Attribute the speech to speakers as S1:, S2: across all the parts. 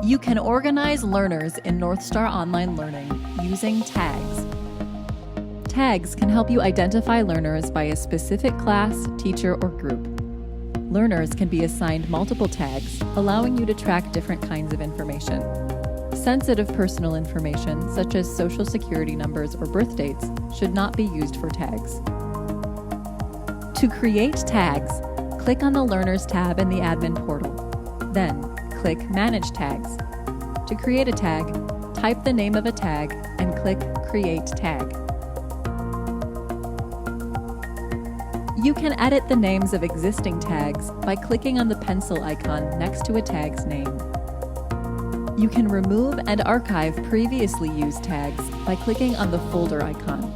S1: You can organize learners in Northstar Online Learning using tags. Tags can help you identify learners by a specific class, teacher, or group. Learners can be assigned multiple tags, allowing you to track different kinds of information. Sensitive personal information, such as social security numbers or birth dates, should not be used for tags. To create tags, click on the Learners tab in the Admin portal. Then, click Manage Tags. To create a tag, type the name of a tag and click Create Tag. You can edit the names of existing tags by clicking on the pencil icon next to a tag's name. You can remove and archive previously used tags by clicking on the folder icon.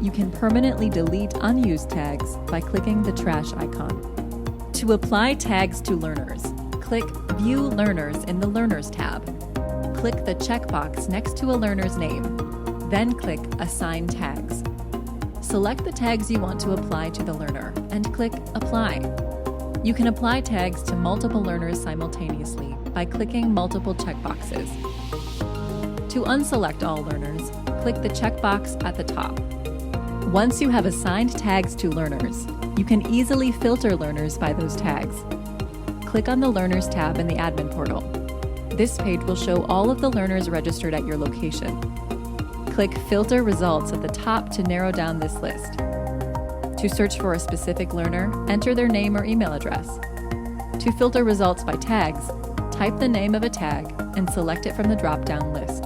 S1: You can permanently delete unused tags by clicking the trash icon. To apply tags to learners, click View Learners in the Learners tab. Click the checkbox next to a learner's name, then click Assign Tags. Select the tags you want to apply to the learner and click Apply. You can apply tags to multiple learners simultaneously by clicking multiple checkboxes. To unselect all learners, click the checkbox at the top. Once you have assigned tags to learners, you can easily filter learners by those tags. Click on the Learners tab in the Admin portal. This page will show all of the learners registered at your location. Click Filter Results at the top to narrow down this list. To search for a specific learner, enter their name or email address. To filter results by tags, type the name of a tag and select it from the drop-down list.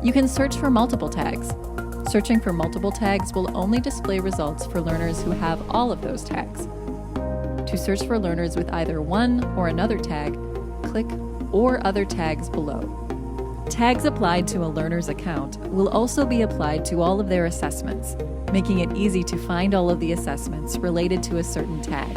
S1: You can search for multiple tags. Searching for multiple tags will only display results for learners who have all of those tags. To search for learners with either one or another tag, click Or Other Tags below. Tags applied to a learner's account will also be applied to all of their assessments, making it easy to find all of the assessments related to a certain tag.